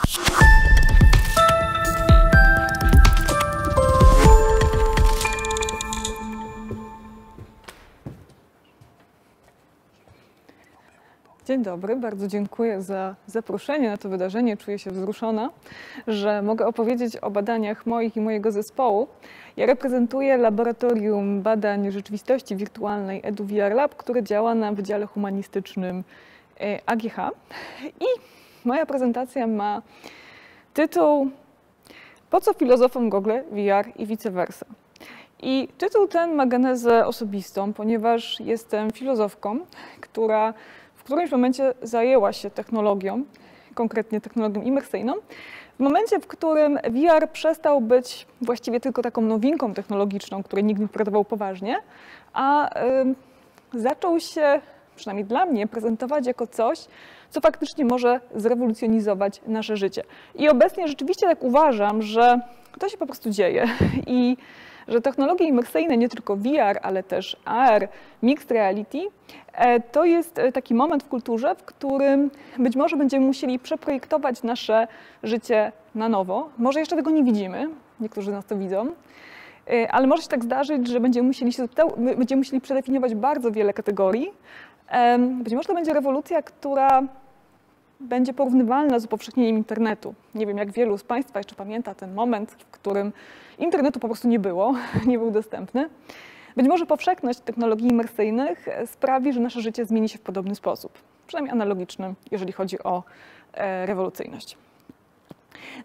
Dzień dobry, bardzo dziękuję za zaproszenie na to wydarzenie. Czuję się wzruszona, że mogę opowiedzieć o badaniach moich i mojego zespołu. Ja reprezentuję Laboratorium Badań Rzeczywistości Wirtualnej EduVR Lab, które działa na Wydziale Humanistycznym AGH. I moja prezentacja ma tytuł "Po co filozofom Google VR i vice versa?". I tytuł ten ma genezę osobistą, ponieważ jestem filozofką, która w którymś momencie zajęła się technologią, konkretnie technologią imersyjną, w momencie, w którym VR przestał być właściwie tylko taką nowinką technologiczną, której nikt nie traktował poważnie, a zaczął się, przynajmniej dla mnie, prezentować jako coś, co faktycznie może zrewolucjonizować nasze życie. I obecnie rzeczywiście tak uważam, że to się po prostu dzieje i że technologie imersyjne, nie tylko VR, ale też AR, Mixed Reality, to jest taki moment w kulturze, w którym być może będziemy musieli przeprojektować nasze życie na nowo. Może jeszcze tego nie widzimy, niektórzy nas to widzą, ale może się tak zdarzyć, że będziemy musieli przedefiniować bardzo wiele kategorii. Być może to będzie rewolucja, która będzie porównywalna z upowszechnieniem internetu. Nie wiem, jak wielu z Państwa jeszcze pamięta ten moment, w którym internetu po prostu nie było, nie był dostępny. Być może powszechność technologii imersyjnych sprawi, że nasze życie zmieni się w podobny sposób, przynajmniej analogiczny, jeżeli chodzi o rewolucyjność.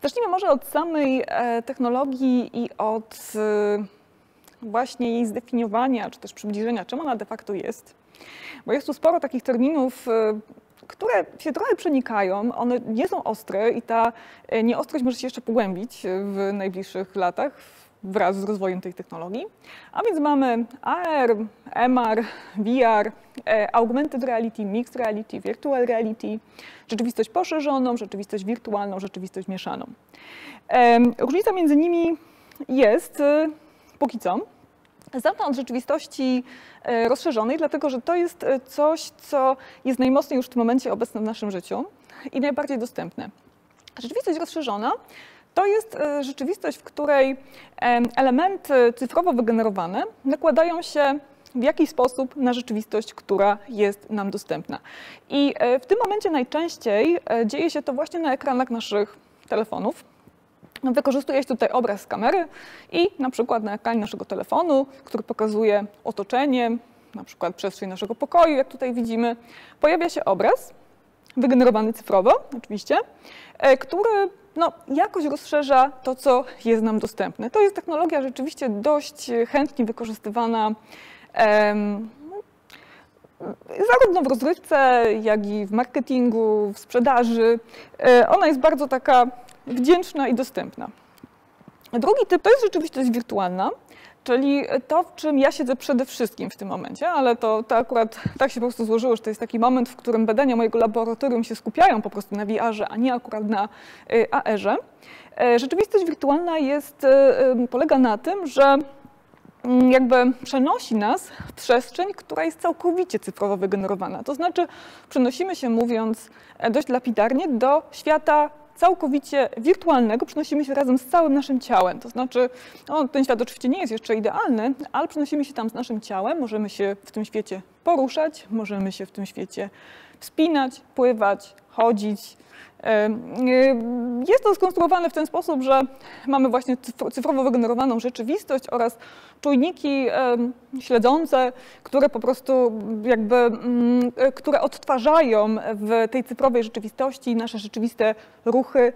Zacznijmy może od samej technologii i od właśnie jej zdefiniowania, czy też przybliżenia, czym ona de facto jest. Bo jest tu sporo takich terminów, które się trochę przenikają, one nie są ostre i ta nieostrość może się jeszcze pogłębić w najbliższych latach wraz z rozwojem tej technologii. A więc mamy AR, MR, VR, Augmented Reality, Mixed Reality, Virtual Reality, rzeczywistość poszerzoną, rzeczywistość wirtualną, rzeczywistość mieszaną. Różnica między nimi jest, póki co, zacznę od rzeczywistości rozszerzonej, dlatego że to jest coś, co jest najmocniej już w tym momencie obecne w naszym życiu i najbardziej dostępne. Rzeczywistość rozszerzona to jest rzeczywistość, w której elementy cyfrowo wygenerowane nakładają się w jakiś sposób na rzeczywistość, która jest nam dostępna. I w tym momencie najczęściej dzieje się to właśnie na ekranach naszych telefonów. Wykorzystuje się tutaj obraz z kamery i na przykład na ekranie naszego telefonu, który pokazuje otoczenie, na przykład przestrzeń naszego pokoju, jak tutaj widzimy, pojawia się obraz, wygenerowany cyfrowo oczywiście, który jakoś rozszerza to, co jest nam dostępne. To jest technologia rzeczywiście dość chętnie wykorzystywana zarówno w rozrywce, jak i w marketingu, w sprzedaży. Ona jest bardzo taka wdzięczna i dostępna. Drugi typ to jest rzeczywistość wirtualna, czyli to, w czym ja siedzę przede wszystkim w tym momencie, ale to akurat tak się po prostu złożyło, że to jest taki moment, w którym badania mojego laboratorium się skupiają po prostu na VR-ze, a nie akurat na AR-ze. Rzeczywistość wirtualna polega na tym, że jakby przenosi nas w przestrzeń, która jest całkowicie cyfrowo wygenerowana. To znaczy przenosimy się, mówiąc dość lapidarnie, do świata całkowicie wirtualnego, przenosimy się razem z całym naszym ciałem. To znaczy, ten świat oczywiście nie jest jeszcze idealny, ale przenosimy się tam z naszym ciałem, możemy się w tym świecie poruszać, możemy się w tym świecie wspinać, pływać, chodzić. Jest to skonstruowane w ten sposób, że mamy właśnie cyfrowo wygenerowaną rzeczywistość oraz czujniki śledzące, które po prostu które odtwarzają w tej cyfrowej rzeczywistości nasze rzeczywiste ruchy.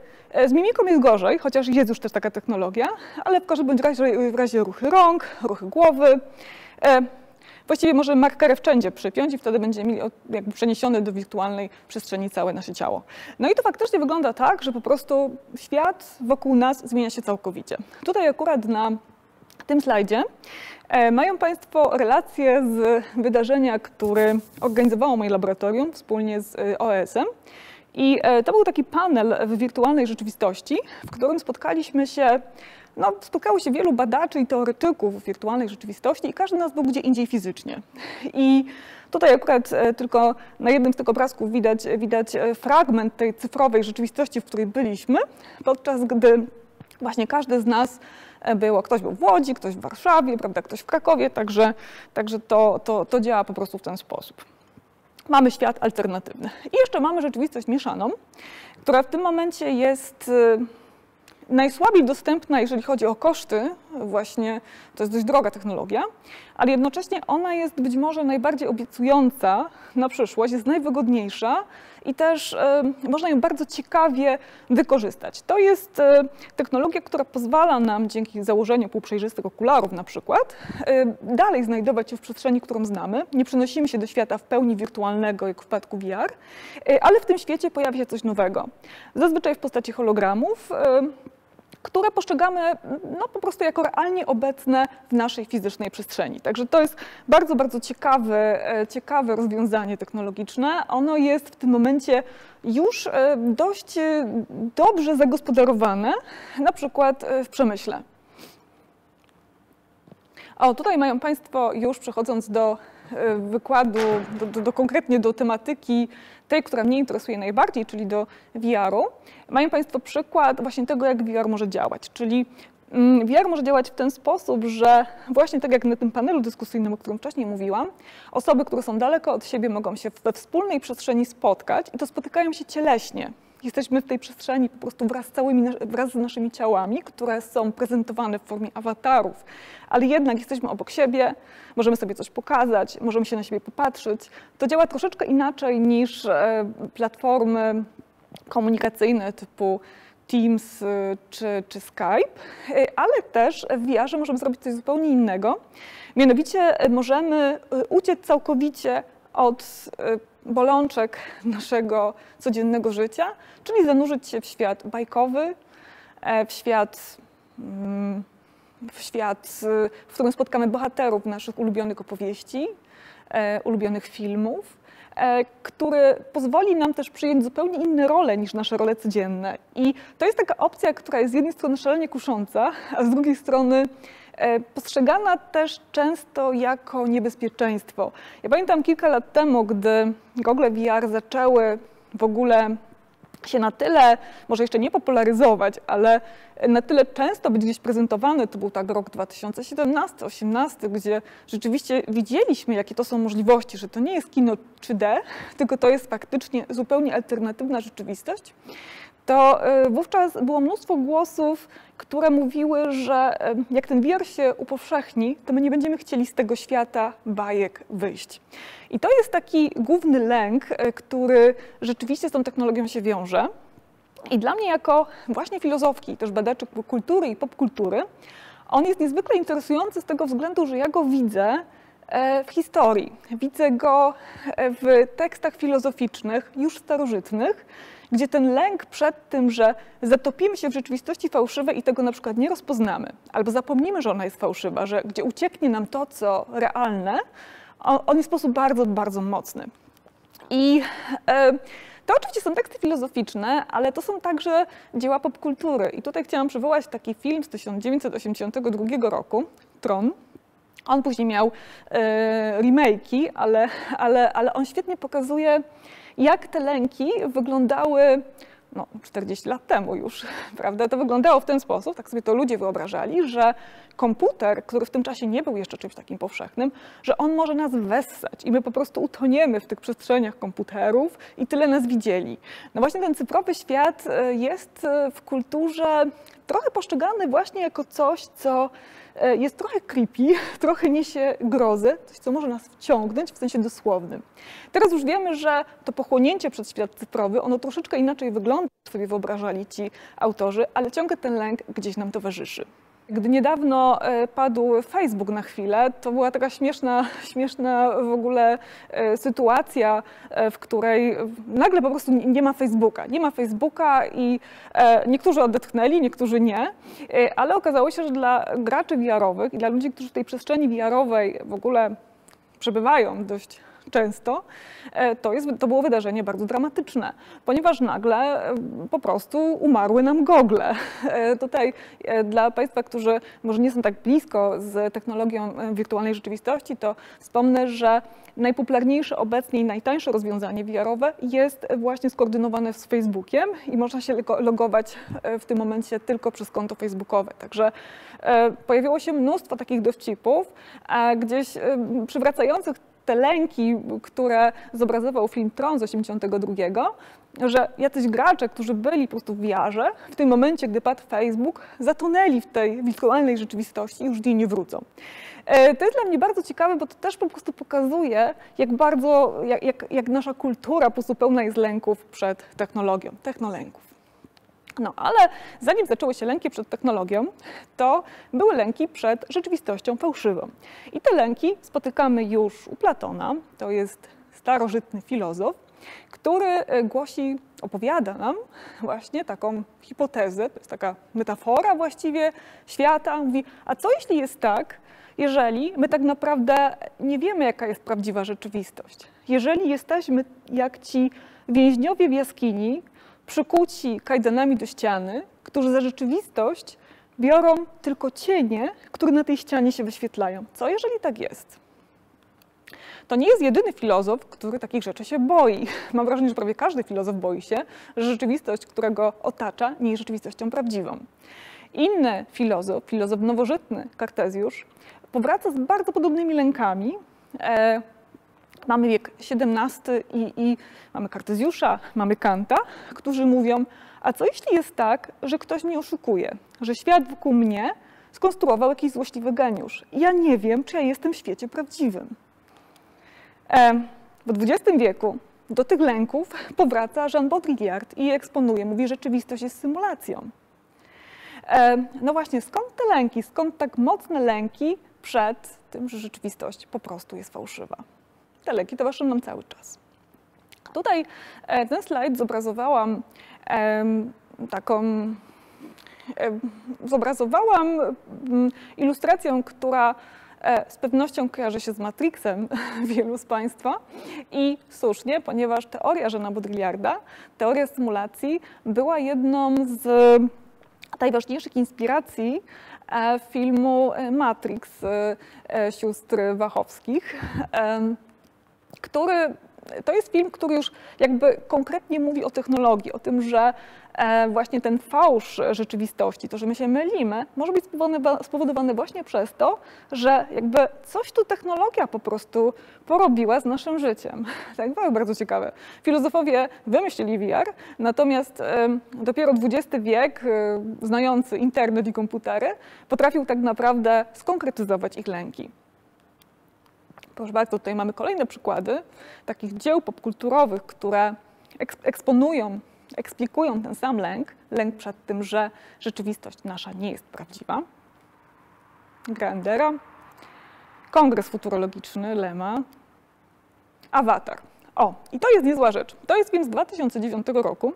Z mimiką jest gorzej, chociaż jest już też taka technologia, ale w każdym razie ruchy rąk, ruchy głowy. Właściwie możemy markerę wszędzie przypiąć i wtedy będziemy mieli jakby przeniesione do wirtualnej przestrzeni całe nasze ciało. No i to faktycznie wygląda tak, że po prostu świat wokół nas zmienia się całkowicie. Tutaj akurat na tym slajdzie mają Państwo relację z wydarzenia, które organizowało moje laboratorium wspólnie z OES-em. I to był taki panel w wirtualnej rzeczywistości, w którym spotkało się wielu badaczy i teoretyków wirtualnej rzeczywistości i każdy z nas był gdzie indziej fizycznie. I tutaj akurat tylko na jednym z tych obrazków widać fragment tej cyfrowej rzeczywistości, w której byliśmy, podczas gdy właśnie każdy z nas ktoś był w Łodzi, ktoś w Warszawie, prawda, ktoś w Krakowie, także to działa po prostu w ten sposób. Mamy świat alternatywny. I jeszcze mamy rzeczywistość mieszaną, która w tym momencie jest najsłabiej dostępna, jeżeli chodzi o koszty, właśnie to jest dość droga technologia, ale jednocześnie ona jest być może najbardziej obiecująca na przyszłość, jest najwygodniejsza i też można ją bardzo ciekawie wykorzystać. To jest technologia, która pozwala nam dzięki założeniu półprzejrzystych okularów na przykład dalej znajdować się w przestrzeni, którą znamy. Nie przenosimy się do świata w pełni wirtualnego, jak w przypadku VR, ale w tym świecie pojawia się coś nowego. Zazwyczaj w postaci hologramów, które postrzegamy po prostu jako realnie obecne w naszej fizycznej przestrzeni. Także to jest bardzo, bardzo ciekawe rozwiązanie technologiczne. Ono jest w tym momencie już dość dobrze zagospodarowane, na przykład w przemyśle. O, tutaj mają Państwo, już przechodząc do wykładu, konkretnie do tematyki tej, która mnie interesuje najbardziej, czyli do VR-u, mają Państwo przykład właśnie tego, jak VR może działać. Czyli VR może działać w ten sposób, że właśnie tak jak na tym panelu dyskusyjnym, o którym wcześniej mówiłam, osoby, które są daleko od siebie, mogą się we wspólnej przestrzeni spotkać i to spotykają się cieleśnie. Jesteśmy w tej przestrzeni po prostu wraz z naszymi ciałami, które są prezentowane w formie awatarów, ale jednak jesteśmy obok siebie, możemy sobie coś pokazać, możemy się na siebie popatrzeć. To działa troszeczkę inaczej niż platformy komunikacyjne typu Teams czy Skype, ale też w VR-ze możemy zrobić coś zupełnie innego. Mianowicie możemy uciec całkowicie od bolączek naszego codziennego życia, czyli zanurzyć się w świat bajkowy, w świat, w którym spotkamy bohaterów naszych ulubionych opowieści, ulubionych filmów, który pozwoli nam też przyjąć zupełnie inne role niż nasze role codzienne. I to jest taka opcja, która jest z jednej strony szalenie kusząca, a z drugiej strony postrzegana też często jako niebezpieczeństwo. Ja pamiętam kilka lat temu, gdy gogle VR zaczęły w ogóle się na tyle, może jeszcze nie popularyzować, ale na tyle często być gdzieś prezentowane, to był tak rok 2017-2018, gdzie rzeczywiście widzieliśmy, jakie to są możliwości, że to nie jest kino 3D, tylko to jest faktycznie zupełnie alternatywna rzeczywistość, to wówczas było mnóstwo głosów, które mówiły, że jak ten VR się upowszechni, to my nie będziemy chcieli z tego świata bajek wyjść. I to jest taki główny lęk, który rzeczywiście z tą technologią się wiąże. I dla mnie jako właśnie filozofki, też badaczy kultury i popkultury, on jest niezwykle interesujący z tego względu, że ja go widzę w historii. Widzę go w tekstach filozoficznych, już starożytnych, gdzie ten lęk przed tym, że zatopimy się w rzeczywistości fałszywej i tego na przykład nie rozpoznamy, albo zapomnimy, że ona jest fałszywa, gdzie ucieknie nam to, co realne, on jest w sposób bardzo, bardzo mocny. I to oczywiście są teksty filozoficzne, ale to są także dzieła popkultury. I tutaj chciałam przywołać taki film z 1982 roku, Tron. On później miał remake'i, ale on świetnie pokazuje, jak te lęki wyglądały 40 lat temu już, prawda? To wyglądało w ten sposób, tak sobie to ludzie wyobrażali, że komputer, który w tym czasie nie był jeszcze czymś takim powszechnym, że on może nas wessać i my po prostu utoniemy w tych przestrzeniach komputerów i tyle nas widzieli. No właśnie ten cyfrowy świat jest w kulturze trochę postrzegany właśnie jako coś, co jest trochę creepy, trochę niesie grozę, coś, co może nas wciągnąć w sensie dosłownym. Teraz już wiemy, że to pochłonięcie przez świat cyfrowy, ono troszeczkę inaczej wygląda, jak sobie wyobrażali ci autorzy, ale ciągle ten lęk gdzieś nam towarzyszy. Gdy niedawno padł Facebook na chwilę, to była taka śmieszna w ogóle sytuacja, w której nagle po prostu nie ma Facebooka. Nie ma Facebooka i niektórzy odetchnęli, niektórzy nie, ale okazało się, że dla graczy VR-owych i dla ludzi, którzy w tej przestrzeni VR-owej w ogóle przebywają dość często, to było wydarzenie bardzo dramatyczne, ponieważ nagle po prostu umarły nam gogle. Tutaj dla Państwa, którzy może nie są tak blisko z technologią wirtualnej rzeczywistości, to wspomnę, że najpopularniejsze obecnie i najtańsze rozwiązanie VR-owe jest właśnie skoordynowane z Facebookiem i można się logować w tym momencie tylko przez konto facebookowe. Także pojawiło się mnóstwo takich dowcipów, gdzieś przywracających te lęki, które zobrazował film Tron z 1982, że jacyś gracze, którzy byli po prostu w VR-ze, w tym momencie, gdy padł Facebook, zatonęli w tej wirtualnej rzeczywistości i już z niej nie wrócą. To jest dla mnie bardzo ciekawe, bo to też po prostu pokazuje, jak nasza kultura po prostu pełna jest lęków przed technologią, technolęków. No, ale zanim zaczęły się lęki przed technologią, to były lęki przed rzeczywistością fałszywą. I te lęki spotykamy już u Platona, to jest starożytny filozof, który opowiada nam właśnie taką hipotezę, to jest taka metafora właściwie świata. Mówi, a co jeśli jest tak, jeżeli my tak naprawdę nie wiemy, jaka jest prawdziwa rzeczywistość? Jeżeli jesteśmy jak ci więźniowie w jaskini, przykuci kajdanami do ściany, którzy za rzeczywistość biorą tylko cienie, które na tej ścianie się wyświetlają. Co jeżeli tak jest? To nie jest jedyny filozof, który takich rzeczy się boi. Mam wrażenie, że prawie każdy filozof boi się, że rzeczywistość, która go otacza, nie jest rzeczywistością prawdziwą. Inny filozof nowożytny, Kartezjusz, powraca z bardzo podobnymi lękami. Mamy wiek XVII i mamy Kartezjusza, mamy Kanta, którzy mówią, a co jeśli jest tak, że ktoś mnie oszukuje, że świat wokół mnie skonstruował jakiś złośliwy geniusz. Ja nie wiem, czy ja jestem w świecie prawdziwym. W XX wieku do tych lęków powraca Jean Baudrillard i je eksponuje, mówi, że rzeczywistość jest symulacją. No właśnie, skąd te lęki, skąd tak mocne lęki przed tym, że rzeczywistość po prostu jest fałszywa? Te lęki towarzyszą nam cały czas. Tutaj ten slajd zobrazowałam ilustracją, która z pewnością kojarzy się z Matrixem wielu z Państwa i słusznie, ponieważ teoria Jeana Baudrillarda, teoria symulacji była jedną z najważniejszych inspiracji filmu Matrix sióstr Wachowskich, to jest film, który już jakby konkretnie mówi o technologii, o tym, że właśnie ten fałsz rzeczywistości, to, że my się mylimy, może być spowodowane właśnie przez to, że jakby coś tu technologia po prostu porobiła z naszym życiem. Tak, bardzo ciekawe. Filozofowie wymyślili VR, natomiast dopiero XX wiek, znający internet i komputery, potrafił tak naprawdę skonkretyzować ich lęki. Proszę bardzo, tutaj mamy kolejne przykłady takich dzieł popkulturowych, które eksplikują ten sam lęk przed tym, że rzeczywistość nasza nie jest prawdziwa. Gra Endera, Kongres Futurologiczny Lema, Avatar. O, i to jest niezła rzecz. To jest film z 2009 roku,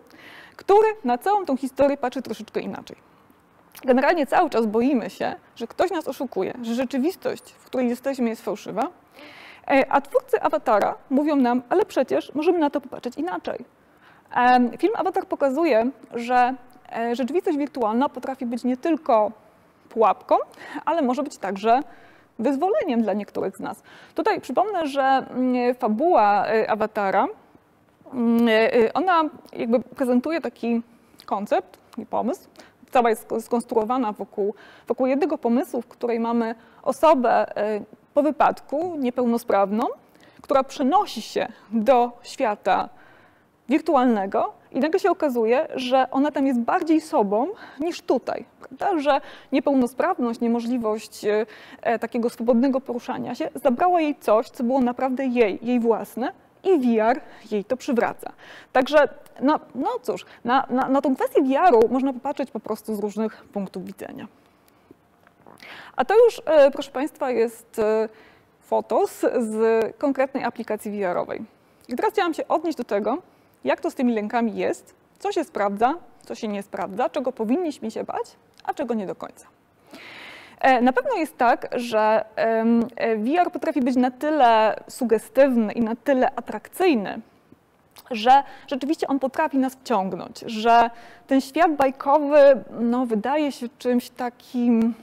który na całą tą historię patrzy troszeczkę inaczej. Generalnie cały czas boimy się, że ktoś nas oszukuje, że rzeczywistość, w której jesteśmy, jest fałszywa, a twórcy Awatara mówią nam, ale przecież możemy na to popatrzeć inaczej. Film Avatar pokazuje, że rzeczywistość wirtualna potrafi być nie tylko pułapką, ale może być także wyzwoleniem dla niektórych z nas. Tutaj przypomnę, że fabuła Awatara, ona jakby prezentuje taki koncept i pomysł. Cała jest skonstruowana wokół jednego pomysłu, w której mamy osobę po wypadku niepełnosprawną, która przenosi się do świata wirtualnego i nagle się okazuje, że ona tam jest bardziej sobą niż tutaj. Prawda? Że niepełnosprawność, niemożliwość takiego swobodnego poruszania się zabrała jej coś, co było naprawdę jej własne i VR jej to przywraca. Także, no cóż, na tą kwestię VR-u można popatrzeć po prostu z różnych punktów widzenia. A to już, proszę Państwa, jest fotos z konkretnej aplikacji VR-owej. I teraz chciałam się odnieść do tego, jak to z tymi lękami jest, co się sprawdza, co się nie sprawdza, czego powinniśmy się bać, a czego nie do końca. Na pewno jest tak, że VR potrafi być na tyle sugestywny i na tyle atrakcyjny, że rzeczywiście on potrafi nas wciągnąć, że ten świat bajkowy wydaje się czymś takim,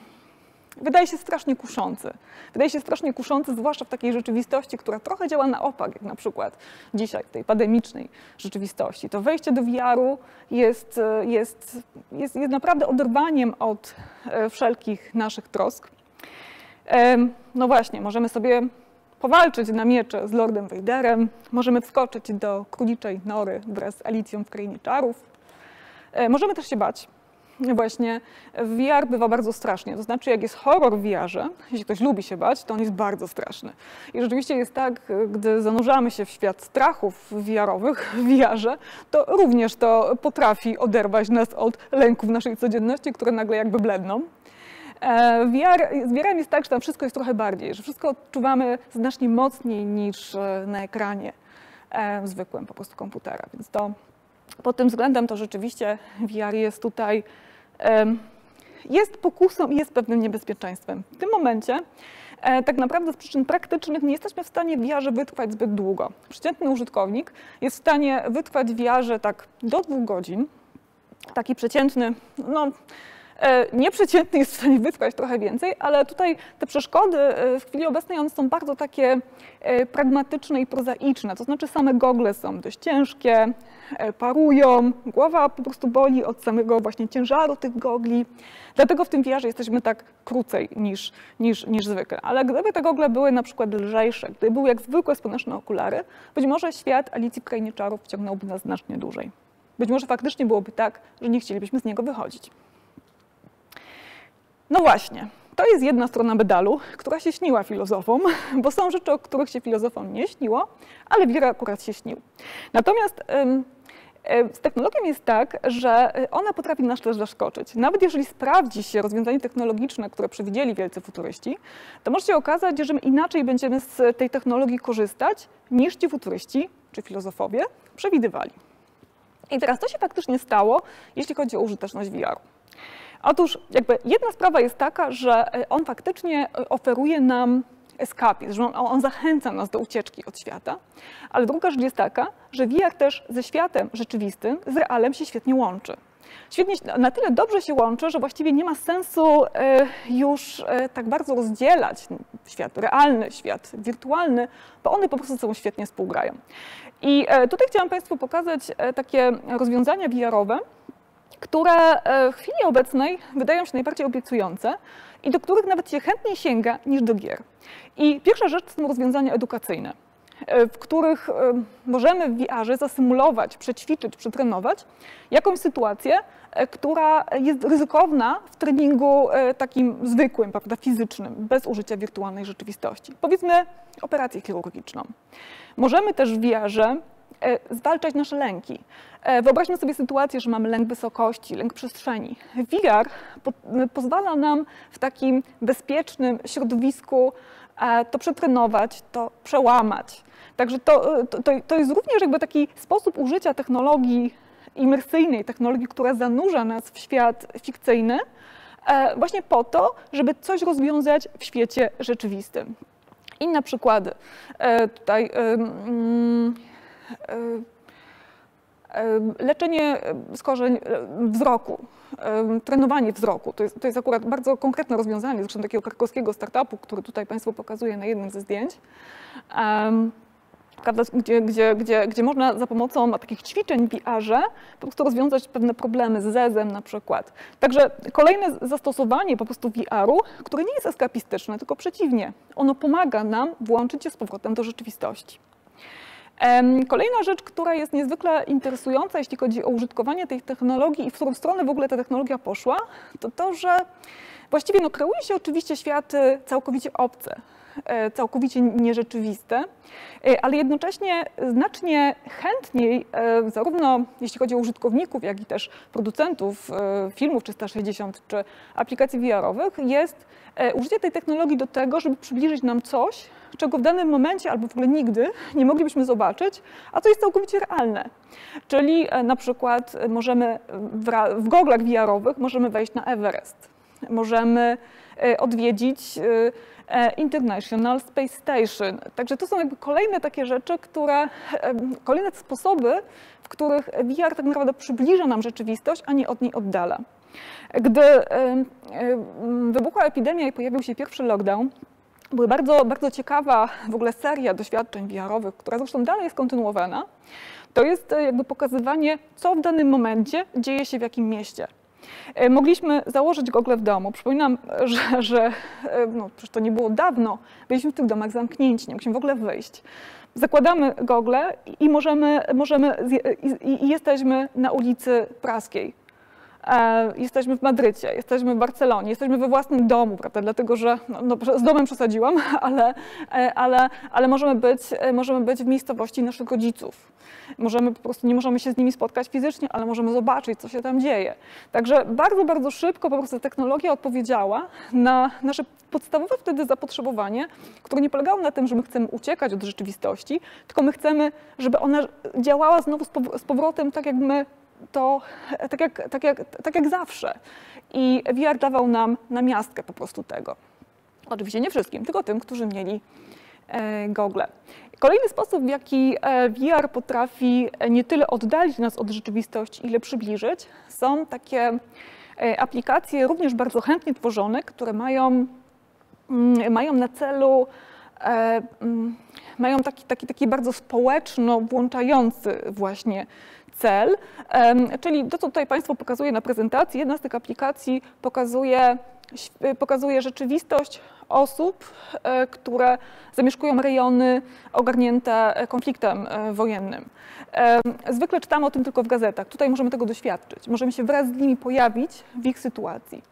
wydaje się strasznie kuszący. Wydaje się strasznie kuszący, zwłaszcza w takiej rzeczywistości, która trochę działa na opak, jak na przykład dzisiaj w tej pandemicznej rzeczywistości. To wejście do VR-u jest naprawdę oderwaniem od wszelkich naszych trosk. No właśnie, możemy sobie powalczyć na miecze z Lordem Vaderem, możemy wskoczyć do króliczej nory wraz z Alicją w Krainie Czarów. Możemy też się bać. Właśnie w VR bywa bardzo strasznie, to znaczy jak jest horror w VR-ze, jeśli ktoś lubi się bać, to on jest bardzo straszny. I rzeczywiście jest tak, gdy zanurzamy się w świat strachów VR-owych w VR-ze, to również to potrafi oderwać nas od lęków naszej codzienności, które nagle jakby bledną. Z VR-em jest tak, że tam wszystko jest trochę bardziej, że wszystko odczuwamy znacznie mocniej niż na ekranie zwykłym po prostu komputera, więc to pod tym względem to rzeczywiście VR jest tutaj, jest pokusą i jest pewnym niebezpieczeństwem. W tym momencie tak naprawdę z przyczyn praktycznych nie jesteśmy w stanie w VR-ze wytrwać zbyt długo. Przeciętny użytkownik jest w stanie wytrwać w VR-ze tak do 2 godzin. Taki przeciętny, nieprzeciętny jest w stanie wytrwać trochę więcej, ale tutaj te przeszkody w chwili obecnej one są bardzo takie pragmatyczne i prozaiczne, to znaczy same gogle są dość ciężkie, parują, głowa po prostu boli od samego właśnie ciężaru tych gogli, dlatego w tym VR-ze jesteśmy tak krócej niż zwykle. Ale gdyby te gogle były na przykład lżejsze, gdyby były jak zwykłe słoneczne okulary, być może świat Alicji w Krainie Czarów wciągnąłby nas znacznie dłużej. Być może faktycznie byłoby tak, że nie chcielibyśmy z niego wychodzić. No właśnie, to jest jedna strona medalu, która się śniła filozofom, bo są rzeczy, o których się filozofom nie śniło, ale VR akurat się śnił. Natomiast z technologią jest tak, że ona potrafi nas też zaskoczyć. Nawet jeżeli sprawdzi się rozwiązanie technologiczne, które przewidzieli wielcy futuryści, to może się okazać, że my inaczej będziemy z tej technologii korzystać, niż ci futuryści czy filozofowie przewidywali. I teraz to się faktycznie stało, jeśli chodzi o użyteczność VR-u. Otóż jakby jedna sprawa jest taka, że on faktycznie oferuje nam eskapizm, że on zachęca nas do ucieczki od świata, ale druga rzecz jest taka, że VR też ze światem rzeczywistym, z realem się świetnie łączy. Świetnie, na tyle dobrze się łączy, że właściwie nie ma sensu już tak bardzo rozdzielać świat realny, świat wirtualny, bo one po prostu ze sobą świetnie współgrają. I tutaj chciałam Państwu pokazać takie rozwiązania VR-owe, które w chwili obecnej wydają się najbardziej obiecujące i do których nawet się chętniej sięga niż do gier. I pierwsza rzecz to są rozwiązania edukacyjne, w których możemy w VR-ze zasymulować, przećwiczyć, przetrenować jakąś sytuację, która jest ryzykowna w treningu takim zwykłym, prawda, fizycznym, bez użycia wirtualnej rzeczywistości. Powiedzmy operację chirurgiczną. Możemy też w VR-ze zwalczać nasze lęki. Wyobraźmy sobie sytuację, że mamy lęk wysokości, lęk przestrzeni. VR pozwala nam w takim bezpiecznym środowisku to przetrenować, to przełamać. Także to jest również jakby taki sposób użycia technologii imersyjnej, technologii, która zanurza nas w świat fikcyjny, właśnie po to, żeby coś rozwiązać w świecie rzeczywistym. Inne przykłady. Tutaj leczenie schorzeń wzroku, trenowanie wzroku. To jest akurat bardzo konkretne rozwiązanie, zresztą takiego krakowskiego startupu, który tutaj Państwu pokazuję na jednym ze zdjęć, gdzie można za pomocą takich ćwiczeń w VR-ze po prostu rozwiązać pewne problemy z zezem na przykład. Także kolejne zastosowanie po prostu VR-u, które nie jest eskapistyczne, tylko przeciwnie, ono pomaga nam włączyć się z powrotem do rzeczywistości. Kolejna rzecz, która jest niezwykle interesująca, jeśli chodzi o użytkowanie tej technologii i w którą stronę w ogóle ta technologia poszła, to to, że właściwie kreuje się oczywiście światy całkowicie obce, całkowicie nierzeczywiste, ale jednocześnie znacznie chętniej, zarówno jeśli chodzi o użytkowników, jak i też producentów filmów 360 czy aplikacji VR-owych, jest użycie tej technologii do tego, żeby przybliżyć nam coś, czego w danym momencie albo w ogóle nigdy nie moglibyśmy zobaczyć, a co jest całkowicie realne. Czyli na przykład możemy w goglach VR-owych możemy wejść na Everest. możemy odwiedzić International Space Station. Także to są jakby kolejne takie rzeczy, kolejne sposoby, w których VR tak naprawdę przybliża nam rzeczywistość, a nie od niej oddala. Gdy wybuchła epidemia i pojawił się pierwszy lockdown, była bardzo ciekawa w ogóle seria doświadczeń VR-owych, która zresztą dalej jest kontynuowana. To jest jakby pokazywanie, co w danym momencie dzieje się w jakim mieście. Mogliśmy założyć gogle w domu. Przypominam, że no, przecież to nie było dawno, byliśmy w tych domach zamknięci, nie mogliśmy w ogóle wyjść. Zakładamy gogle i jesteśmy na ulicy Praskiej. Jesteśmy w Madrycie, jesteśmy w Barcelonie, jesteśmy we własnym domu, prawda? Dlatego że z domem przesadziłam, ale możemy być w miejscowości naszych rodziców. Nie możemy się z nimi spotkać fizycznie, ale możemy zobaczyć, co się tam dzieje. Także bardzo szybko po prostu technologia odpowiedziała na nasze podstawowe wtedy zapotrzebowanie, które nie polegało na tym, że my chcemy uciekać od rzeczywistości, tylko my chcemy, żeby ona działała znowu z powrotem tak, jak my tak jak zawsze. I VR dawał nam namiastkę po prostu tego. Oczywiście nie wszystkim, tylko tym, którzy mieli gogle. Kolejny sposób, w jaki VR potrafi nie tyle oddalić nas od rzeczywistości, ile przybliżyć, są takie aplikacje również bardzo chętnie tworzone, które mają na celu mają taki bardzo społeczno włączający właśnie cel, czyli to, co tutaj Państwu pokazuję na prezentacji. Jedna z tych aplikacji pokazuje rzeczywistość osób, które zamieszkują rejony ogarnięte konfliktem wojennym. Zwykle czytamy o tym tylko w gazetach. Tutaj możemy tego doświadczyć. Możemy się wraz z nimi pojawić w ich sytuacji.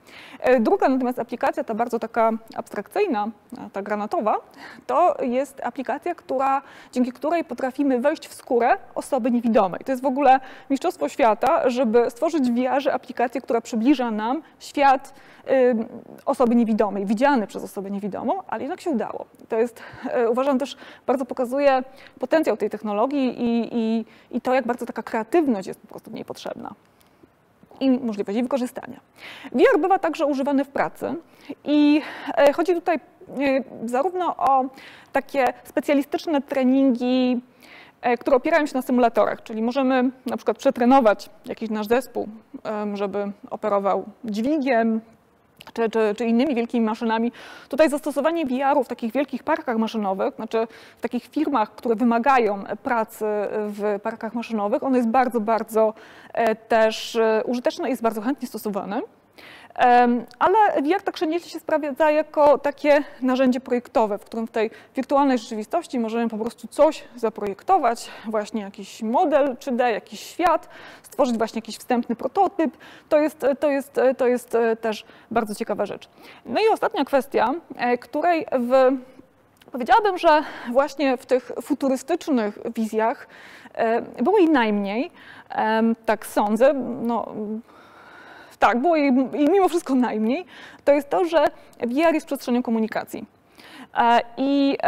Druga natomiast aplikacja, ta bardzo taka abstrakcyjna, ta granatowa, to jest aplikacja, dzięki której potrafimy wejść w skórę osoby niewidomej. To jest w ogóle mistrzostwo świata, żeby stworzyć w VR aplikację, która przybliża nam świat osoby niewidomej, widziany przez osobę niewidomą, ale jednak się udało. To jest, uważam, też bardzo pokazuje potencjał tej technologii i to, jak bardzo taka kreatywność jest po prostu w niej potrzebna i możliwość jej wykorzystania. VR bywa także używany w pracy i chodzi tutaj zarówno o takie specjalistyczne treningi, które opierają się na symulatorach, czyli możemy na przykład przetrenować jakiś nasz zespół, żeby operował dźwigiem, czy innymi wielkimi maszynami. Tutaj zastosowanie VR-u w takich wielkich parkach maszynowych, znaczy w takich firmach, które wymagają pracy w parkach maszynowych, ono jest bardzo też użyteczne i jest bardzo chętnie stosowane. Ale VR także nieźle się sprawdza jako takie narzędzie projektowe, w którym w tej wirtualnej rzeczywistości możemy po prostu coś zaprojektować, właśnie jakiś model 3D, jakiś świat, stworzyć właśnie jakiś wstępny prototyp. To jest też bardzo ciekawa rzecz. No i ostatnia kwestia, której powiedziałabym, że właśnie w tych futurystycznych wizjach było jej najmniej, tak sądzę. No, tak, było jej mimo wszystko najmniej, to jest to, że VR jest przestrzenią komunikacji. I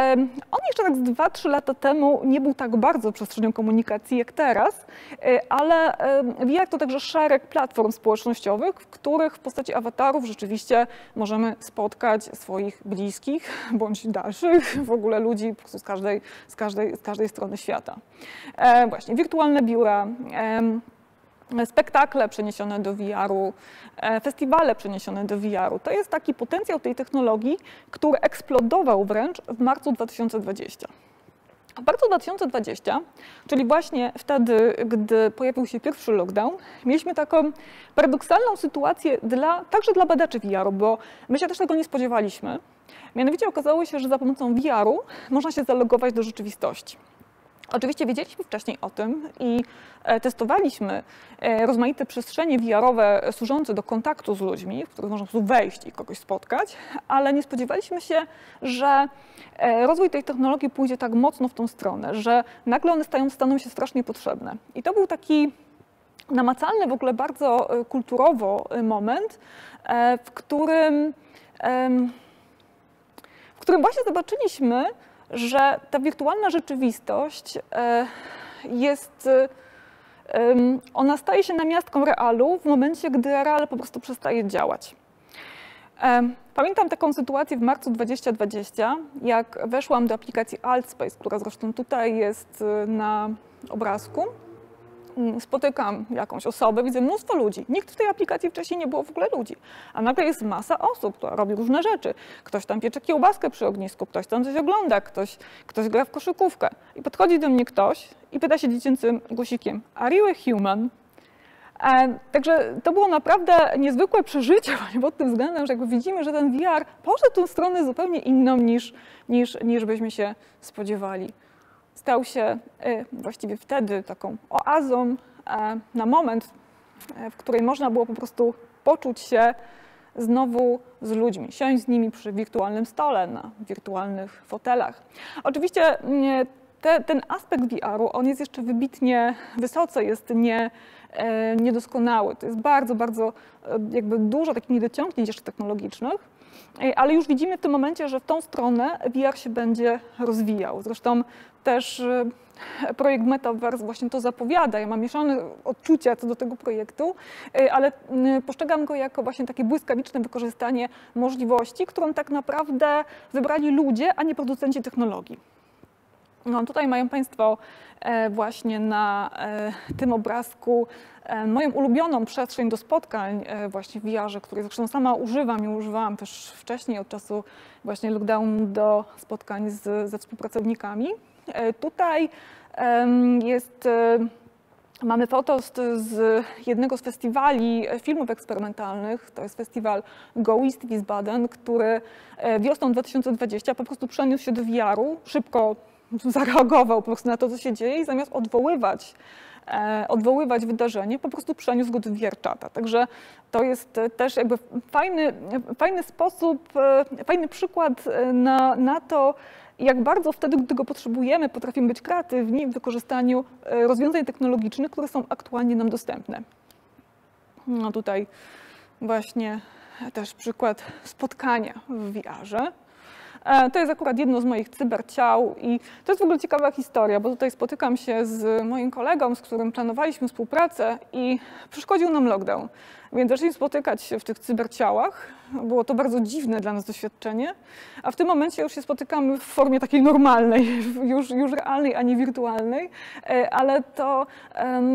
on jeszcze tak z 2-3 lata temu nie był tak bardzo przestrzenią komunikacji jak teraz, ale VR to także szereg platform społecznościowych, w których w postaci awatarów rzeczywiście możemy spotkać swoich bliskich bądź dalszych, w ogóle ludzi po prostu z każdej strony świata. Właśnie wirtualne biura, spektakle przeniesione do VR-u, festiwale przeniesione do VR-u. To jest taki potencjał tej technologii, który eksplodował wręcz w marcu 2020. W marcu 2020, czyli właśnie wtedy, gdy pojawił się pierwszy lockdown, mieliśmy taką paradoksalną sytuację także dla badaczy VR-u, bo my się też tego nie spodziewaliśmy. Mianowicie okazało się, że za pomocą VR-u można się zalogować do rzeczywistości. Oczywiście wiedzieliśmy wcześniej o tym i testowaliśmy rozmaite przestrzenie VR-owe służące do kontaktu z ludźmi, w których można po prostu wejść i kogoś spotkać, ale nie spodziewaliśmy się, że rozwój tej technologii pójdzie tak mocno w tą stronę, że nagle one staną się strasznie potrzebne. I to był taki namacalny, w ogóle bardzo kulturowo moment, w którym właśnie zobaczyliśmy, że ta wirtualna rzeczywistość ona staje się namiastką realu w momencie, gdy real po prostu przestaje działać. Pamiętam taką sytuację w marcu 2020, jak weszłam do aplikacji Altspace, która zresztą tutaj jest na obrazku. Spotykam jakąś osobę, widzę mnóstwo ludzi. Nikt w tej aplikacji wcześniej nie było w ogóle ludzi. A nagle jest masa osób, która robi różne rzeczy. Ktoś tam piecze kiełbaskę przy ognisku, ktoś tam coś ogląda, ktoś gra w koszykówkę. I podchodzi do mnie ktoś i pyta się dziecięcym głosikiem: "Are you a human?" Także to było naprawdę niezwykłe przeżycie pod tym względem, że jakby widzimy, że ten VR poszedł w tą stronę zupełnie inną niż byśmy się spodziewali. Stał się właściwie wtedy taką oazą na moment, w której można było po prostu poczuć się znowu z ludźmi, siąść z nimi przy wirtualnym stole, na wirtualnych fotelach. Oczywiście ten aspekt VR-u, on jest jeszcze wybitnie wysoce, jest niedoskonały. To jest bardzo, bardzo jakby dużo takich niedociągnięć jeszcze technologicznych, ale już widzimy w tym momencie, że w tą stronę VR się będzie rozwijał. Zresztą też projekt Metaverse właśnie to zapowiada. Ja mam mieszane odczucia co do tego projektu, ale postrzegam go jako właśnie takie błyskawiczne wykorzystanie możliwości, którą tak naprawdę wybrali ludzie, a nie producenci technologii. No, tutaj mają Państwo właśnie na tym obrazku moją ulubioną przestrzeń do spotkań właśnie w VR-ze, której zresztą sama używam i używałam też wcześniej od czasu właśnie lockdownu do spotkań ze współpracownikami. Tutaj mamy foto z jednego z festiwali filmów eksperymentalnych, to jest festiwal Go East Wiesbaden, który wiosną 2020 po prostu przeniósł się do VR-u, szybko zareagował po prostu na to, co się dzieje i zamiast odwoływać wydarzenie, po prostu przeniósł go do VR-czata. Także to jest też jakby fajny sposób, fajny przykład na to, jak bardzo wtedy, gdy go potrzebujemy, potrafimy być kreatywni w wykorzystaniu rozwiązań technologicznych, które są aktualnie nam dostępne. No tutaj właśnie też przykład spotkania w VR-ze. To jest akurat jedno z moich cyberciał i to jest w ogóle ciekawa historia, bo tutaj spotykam się z moim kolegą, z którym planowaliśmy współpracę i przeszkodził nam lockdown. Więc zaczęliśmy spotykać się w tych cyberciałach. Było to bardzo dziwne dla nas doświadczenie, a w tym momencie już się spotykamy w formie takiej normalnej, już realnej, a nie wirtualnej, ale to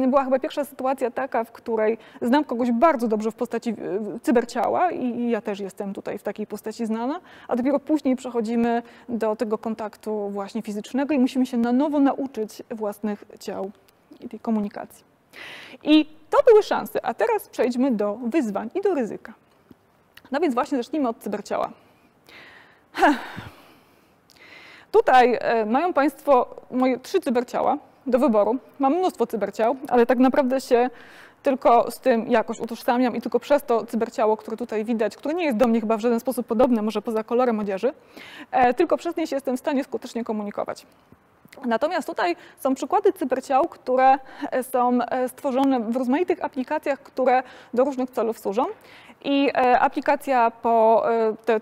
była chyba pierwsza sytuacja taka, w której znam kogoś bardzo dobrze w postaci cyberciała i ja też jestem tutaj w takiej postaci znana, a dopiero później przechodzimy do tego kontaktu właśnie fizycznego i musimy się na nowo nauczyć własnych ciał i tej komunikacji. I to były szanse, a teraz przejdźmy do wyzwań i do ryzyka. No więc właśnie zacznijmy od cyberciała. Tutaj mają Państwo moje 3 cyberciała do wyboru. Mam mnóstwo cyberciał, ale tak naprawdę się tylko z tym jakoś utożsamiam i tylko przez to cyberciało, które tutaj widać, które nie jest do mnie chyba w żaden sposób podobne, może poza kolorem odzieży, tylko przez nie się jestem w stanie skutecznie komunikować. Natomiast tutaj są przykłady cyberciał, które są stworzone w rozmaitych aplikacjach, które do różnych celów służą. I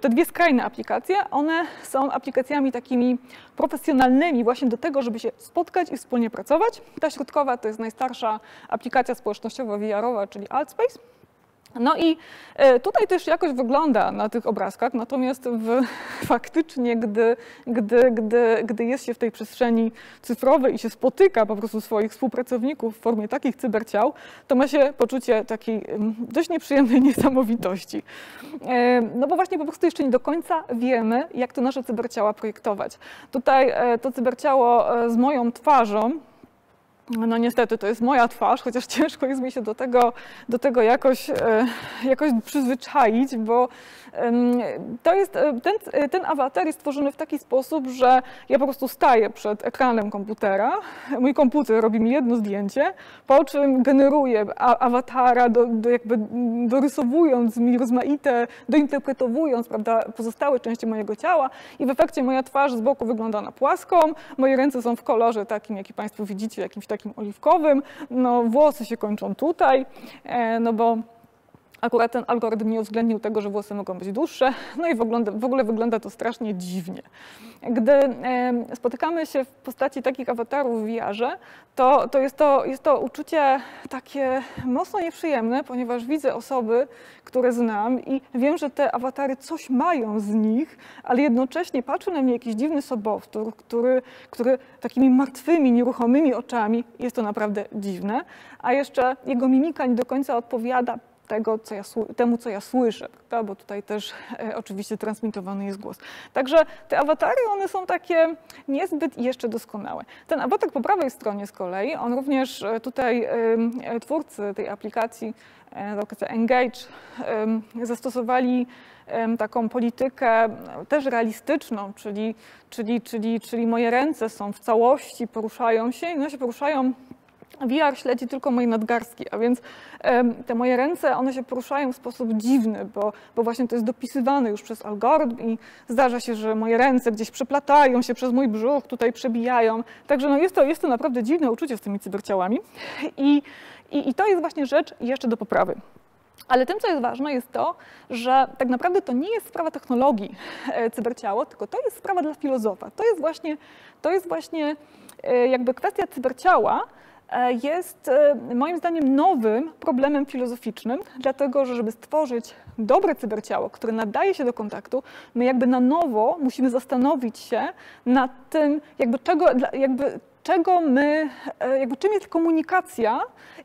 te dwie skrajne aplikacje, one są aplikacjami takimi profesjonalnymi właśnie do tego, żeby się spotkać i wspólnie pracować. Ta środkowa to jest najstarsza aplikacja społecznościowa VR-owa, czyli Altspace. No i tutaj też jakoś wygląda na tych obrazkach, natomiast faktycznie, gdy jest się w tej przestrzeni cyfrowej i się spotyka po prostu swoich współpracowników w formie takich cyberciał, to ma się poczucie takiej dość nieprzyjemnej niesamowitości. No bo właśnie po prostu jeszcze nie do końca wiemy, jak to nasze cyberciała projektować. Tutaj to cyberciało z moją twarzą, no niestety to jest moja twarz, chociaż ciężko jest mi się do tego jakoś przyzwyczaić, bo ten awatar jest stworzony w taki sposób, że ja po prostu staję przed ekranem komputera, mój komputer robi mi jedno zdjęcie, po czym generuje awatara, jakby dorysowując mi rozmaite, dointerpretowując, prawda, pozostałe części mojego ciała i w efekcie moja twarz z boku wygląda na płaską, moje ręce są w kolorze takim, jaki Państwo widzicie, jakimś takim oliwkowym, no włosy się kończą tutaj, no bo Akurat ten algorytm nie uwzględnił tego, że włosy mogą być dłuższe, no i w ogóle wygląda to strasznie dziwnie. Gdy spotykamy się w postaci takich awatarów w VR-ze, to jest to uczucie takie mocno nieprzyjemne, ponieważ widzę osoby, które znam i wiem, że te awatary coś mają z nich, ale jednocześnie patrzy na mnie jakiś dziwny sobowtór, który takimi martwymi, nieruchomymi oczami, jest to naprawdę dziwne, a jeszcze jego mimika nie do końca odpowiada temu, co ja słyszę, prawda? Bo tutaj też oczywiście transmitowany jest głos. Także te awatary, one są takie niezbyt jeszcze doskonałe. Ten awatar po prawej stronie z kolei, on również tutaj twórcy tej aplikacji Engage zastosowali taką politykę też realistyczną, czyli moje ręce są w całości, poruszają się i one się poruszają. VR śledzi tylko moje nadgarstki, a więc te moje ręce, one się poruszają w sposób dziwny, bo właśnie to jest dopisywane już przez algorytm i zdarza się, że moje ręce gdzieś przeplatają się przez mój brzuch, tutaj przebijają. Także no jest to naprawdę dziwne uczucie z tymi cyberciałami i to jest właśnie rzecz jeszcze do poprawy. Ale tym, co jest ważne, jest to, że tak naprawdę to nie jest sprawa technologii cyberciało, tylko to jest sprawa dla filozofa. To jest właśnie jakby kwestia cyberciała, jest moim zdaniem nowym problemem filozoficznym, dlatego że żeby stworzyć dobre cyberciało, które nadaje się do kontaktu, my jakby na nowo musimy zastanowić się nad tym, czym jest komunikacja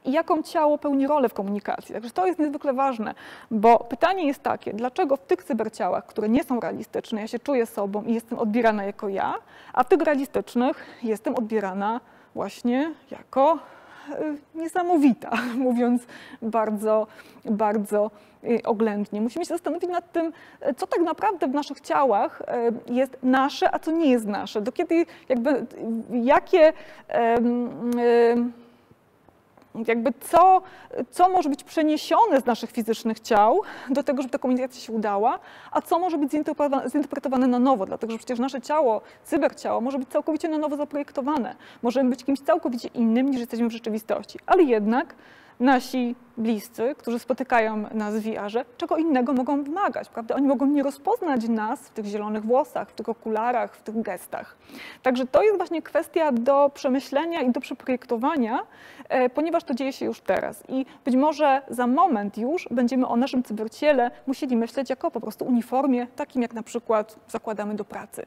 i jaką ciało pełni rolę w komunikacji. Także to jest niezwykle ważne, bo pytanie jest takie, dlaczego w tych cyberciałach, które nie są realistyczne, ja się czuję sobą i jestem odbierana jako ja, a w tych realistycznych jestem odbierana właśnie jako niesamowita, mówiąc bardzo, bardzo oględnie. Musimy się zastanowić nad tym, co tak naprawdę w naszych ciałach jest nasze, a co nie jest nasze. Do kiedy co może być przeniesione z naszych fizycznych ciał do tego, żeby ta komunikacja się udała, a co może być zinterpretowane na nowo, dlatego że przecież nasze ciało, cyberciało może być całkowicie na nowo zaprojektowane. Możemy być kimś całkowicie innym, niż jesteśmy w rzeczywistości, ale jednak nasi bliscy, którzy spotykają nas w VR-ze, czego innego mogą wymagać, prawda? Oni mogą nie rozpoznać nas w tych zielonych włosach, w tych okularach, w tych gestach. Także to jest właśnie kwestia do przemyślenia i do przeprojektowania, ponieważ to dzieje się już teraz. I być może za moment już będziemy o naszym cyberciele musieli myśleć jako po prostu uniformie, takim jak na przykład zakładamy do pracy.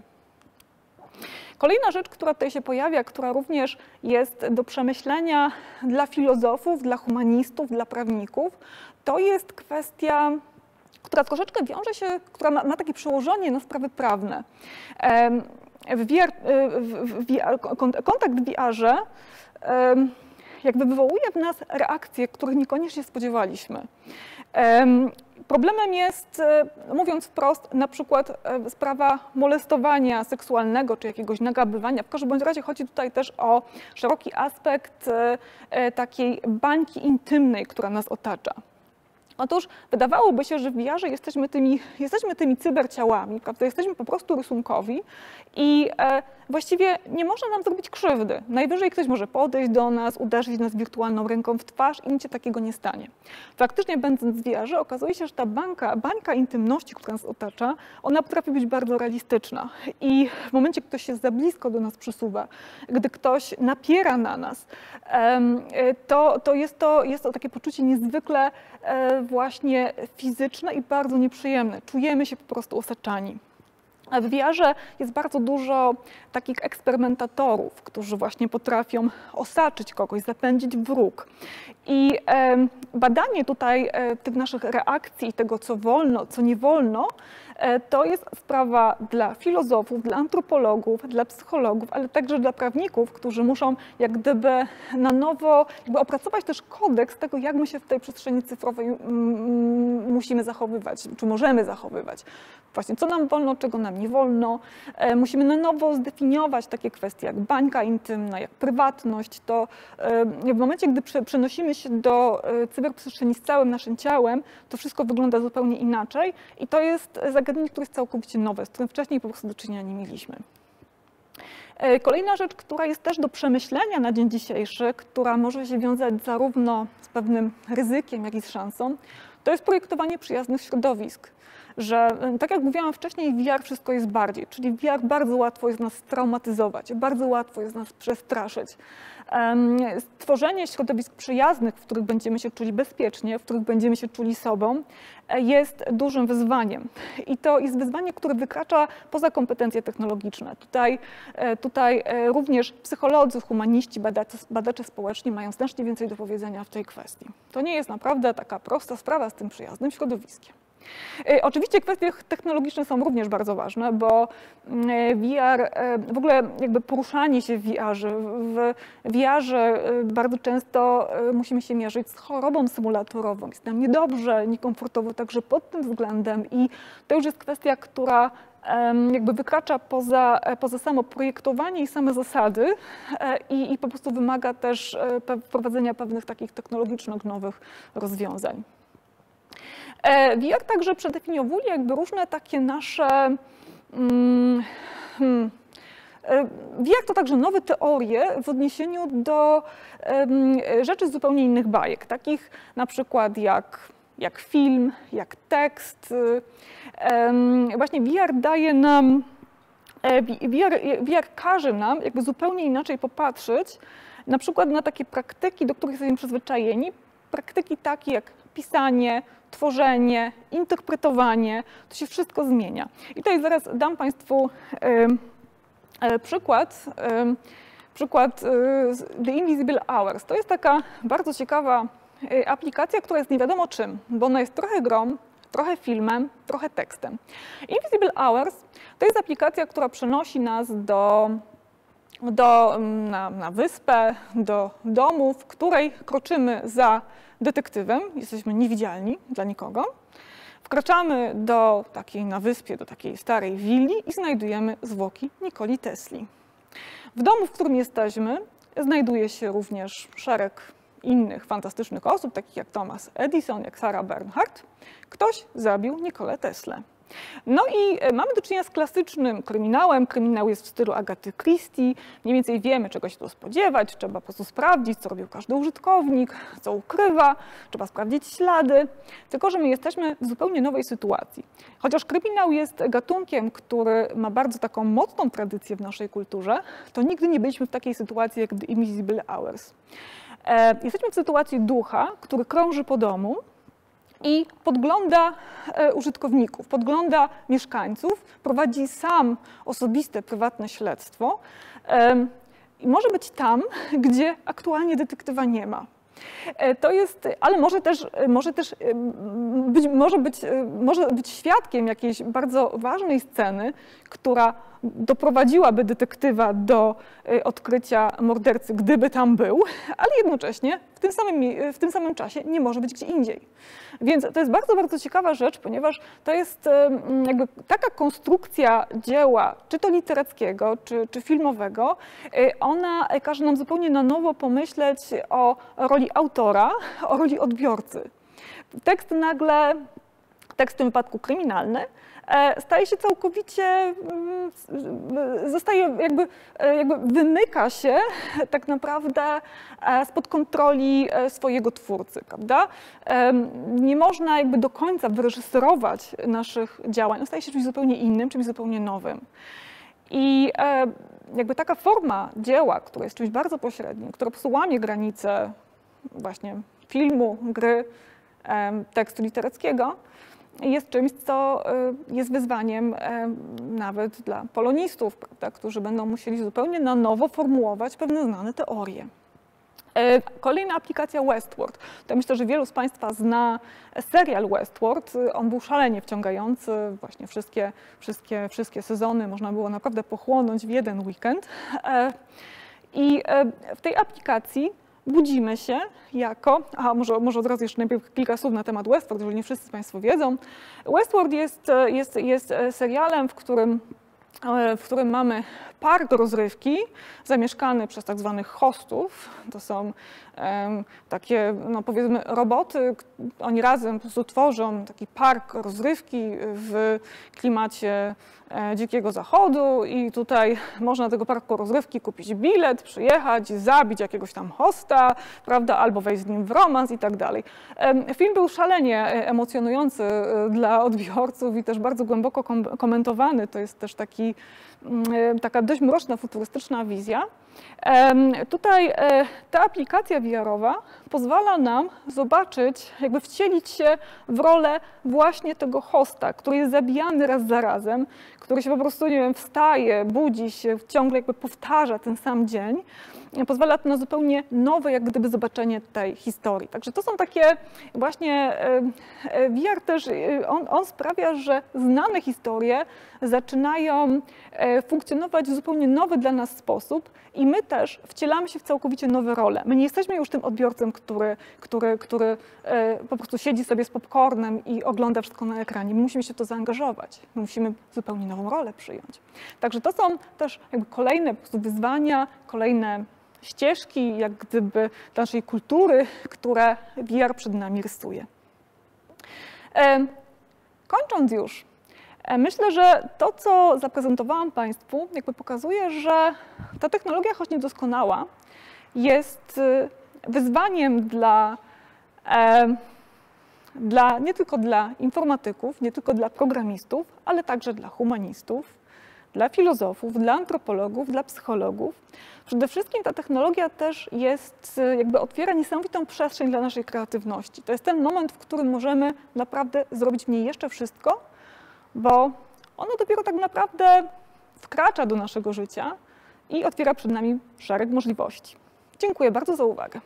Kolejna rzecz, która tutaj się pojawia, która również jest do przemyślenia dla filozofów, dla humanistów, dla prawników, to jest kwestia, która troszeczkę wiąże się, która ma takie przełożenie na sprawy prawne. Kontakt w VR-ze jakby wywołuje w nas reakcje, których niekoniecznie spodziewaliśmy. Problemem jest, mówiąc wprost, na przykład sprawa molestowania seksualnego czy jakiegoś nagabywania. W każdym bądź razie chodzi tutaj też o szeroki aspekt takiej bańki intymnej, która nas otacza. Otóż wydawałoby się, że w VR-ze jesteśmy tymi cyberciałami, prawda? Jesteśmy po prostu rysunkowi i właściwie nie można nam zrobić krzywdy. Najwyżej ktoś może podejść do nas, uderzyć nas wirtualną ręką w twarz i nic się takiego nie stanie. Faktycznie będąc w VR-ze okazuje się, że ta bańka intymności, która nas otacza, ona potrafi być bardzo realistyczna i w momencie, gdy ktoś się za blisko do nas przysuwa, gdy ktoś napiera na nas, to jest to takie poczucie niezwykle właśnie fizyczne i bardzo nieprzyjemne. Czujemy się po prostu osaczani. A w VR-ze jest bardzo dużo takich eksperymentatorów, którzy właśnie potrafią osaczyć kogoś, zapędzić wróg. I badanie tutaj tych naszych reakcji, tego co wolno, co nie wolno, to jest sprawa dla filozofów, dla antropologów, dla psychologów, ale także dla prawników, którzy muszą jak gdyby na nowo opracować też kodeks tego, jak my się w tej przestrzeni cyfrowej musimy zachowywać, czy możemy zachowywać. Właśnie co nam wolno, czego nam nie wolno. Musimy na nowo zdefiniować takie kwestie jak bańka intymna, jak prywatność. To w momencie, gdy przenosimy się do cyberprzestrzeni z całym naszym ciałem, to wszystko wygląda zupełnie inaczej i to jest zagadnienie, które jest całkowicie nowe, z którym wcześniej po prostu do czynienia nie mieliśmy. Kolejna rzecz, która jest też do przemyślenia na dzień dzisiejszy, która może się wiązać zarówno z pewnym ryzykiem, jak i z szansą, to jest projektowanie przyjaznych środowisk. Że, tak jak mówiłam wcześniej, VR wszystko jest bardziej, czyli VR bardzo łatwo jest nas straumatyzować, bardzo łatwo jest nas przestraszyć. Stworzenie środowisk przyjaznych, w których będziemy się czuli bezpiecznie, w których będziemy się czuli sobą, jest dużym wyzwaniem. I to jest wyzwanie, które wykracza poza kompetencje technologiczne. Tutaj również psycholodzy, humaniści, badacze społeczni mają znacznie więcej do powiedzenia w tej kwestii. To nie jest naprawdę taka prosta sprawa z tym przyjaznym środowiskiem. Oczywiście kwestie technologiczne są również bardzo ważne, bo VR, w ogóle jakby poruszanie się w VR-ze, bardzo często musimy się mierzyć z chorobą symulatorową. Jest nam niedobrze, niekomfortowo także pod tym względem i to już jest kwestia, która jakby wykracza poza samo projektowanie i same zasady i po prostu wymaga też wprowadzenia pewnych takich technologicznych nowych rozwiązań. VR także przedefiniowuje jakby różne takie nasze... VR to także nowe teorie w odniesieniu do rzeczy z zupełnie innych bajek, takich na przykład jak film, jak tekst. Właśnie VR daje nam, VR każe nam jakby zupełnie inaczej popatrzeć na przykład na takie praktyki, do których jesteśmy przyzwyczajeni, praktyki takie jak pisanie, tworzenie, interpretowanie, to się wszystko zmienia. I tutaj zaraz dam Państwu przykład The Invisible Hours. To jest taka bardzo ciekawa aplikacja, która jest nie wiadomo czym, bo ona jest trochę grą, trochę filmem, trochę tekstem. Invisible Hours to jest aplikacja, która przenosi nas na wyspę, do domu, w której kroczymy za detektywem, jesteśmy niewidzialni dla nikogo. Wkraczamy na wyspie, do takiej starej willi i znajdujemy zwłoki Nikoli Tesli. W domu, w którym jesteśmy, znajduje się również szereg innych fantastycznych osób, takich jak Thomas Edison, jak Sarah Bernhardt. Ktoś zabił Nikolę Teslę. No i mamy do czynienia z klasycznym kryminałem. Kryminał jest w stylu Agaty Christie. Mniej więcej wiemy, czego się tu spodziewać. Trzeba po prostu sprawdzić, co robił każdy użytkownik, co ukrywa. Trzeba sprawdzić ślady. Tylko że my jesteśmy w zupełnie nowej sytuacji. Chociaż kryminał jest gatunkiem, który ma bardzo taką mocną tradycję w naszej kulturze, to nigdy nie byliśmy w takiej sytuacji jak The Invisible Hours. Jesteśmy w sytuacji ducha, który krąży po domu i podgląda użytkowników, podgląda mieszkańców, prowadzi sam osobiste, prywatne śledztwo i może być tam, gdzie aktualnie detektywa nie ma. To jest, ale może być świadkiem jakiejś bardzo ważnej sceny, która doprowadziłaby detektywa do odkrycia mordercy, gdyby tam był, ale jednocześnie w tym samym czasie nie może być gdzie indziej. Więc to jest bardzo, bardzo ciekawa rzecz, ponieważ to jest jakby taka konstrukcja dzieła, czy to literackiego, czy filmowego, ona każe nam zupełnie na nowo pomyśleć o roli autora, o roli odbiorcy. Tekst w tym wypadku kryminalny, staje się całkowicie, wymyka się tak naprawdę spod kontroli swojego twórcy, prawda? Nie można jakby do końca wyreżyserować naszych działań, on staje się czymś zupełnie innym, czymś zupełnie nowym. I jakby taka forma dzieła, która jest czymś bardzo pośrednim, która łamie granice właśnie filmu, gry, tekstu literackiego, jest czymś, co jest wyzwaniem nawet dla polonistów, prawda, którzy będą musieli zupełnie na nowo formułować pewne znane teorie. Kolejna aplikacja Westworld. To myślę, że wielu z Państwa zna serial Westworld. On był szalenie wciągający. Właśnie wszystkie sezony można było naprawdę pochłonąć w jeden weekend. I w tej aplikacji budzimy się jako, może od razu jeszcze najpierw kilka słów na temat Westworld, jeżeli nie wszyscy Państwo wiedzą. Westworld jest serialem, w którym w którym mamy park rozrywki zamieszkany przez tak zwanych hostów. To są takie, no powiedzmy, roboty. Oni razem po prostu tworzą taki park rozrywki w klimacie Dzikiego Zachodu i tutaj można do tego parku rozrywki kupić bilet, przyjechać, zabić jakiegoś tam hosta, prawda, albo wejść z nim w romans i tak dalej. Film był szalenie emocjonujący dla odbiorców i też bardzo głęboko komentowany. To jest też taka dość mroczna, futurystyczna wizja. Tutaj ta aplikacja VR-owa pozwala nam zobaczyć, jakby wcielić się w rolę właśnie tego hosta, który jest zabijany raz za razem, który się po prostu, nie wiem, wstaje, budzi się, ciągle jakby powtarza ten sam dzień. Pozwala to na zupełnie nowe, jak gdyby, zobaczenie tej historii. Także to są takie właśnie, VR też, on sprawia, że znane historie zaczynają funkcjonować w zupełnie nowy dla nas sposób i my też wcielamy się w całkowicie nowe role. My nie jesteśmy już tym odbiorcą, który po prostu siedzi sobie z popcornem i ogląda wszystko na ekranie. My musimy się w to zaangażować. My musimy zupełnie nową rolę przyjąć. Także to są też jakby kolejne po prostu wyzwania, kolejne ścieżki, jak gdyby dla naszej kultury, które VR przed nami rysuje. Kończąc już, myślę, że to, co zaprezentowałam Państwu, jakby pokazuje, że ta technologia, choć niedoskonała, jest wyzwaniem nie tylko dla informatyków, nie tylko dla programistów, ale także dla humanistów, dla filozofów, dla antropologów, dla psychologów. Przede wszystkim ta technologia też jakby otwiera niesamowitą przestrzeń dla naszej kreatywności. To jest ten moment, w którym możemy naprawdę zrobić w niej jeszcze wszystko, bo ono dopiero tak naprawdę wkracza do naszego życia i otwiera przed nami szereg możliwości. Dziękuję bardzo za uwagę.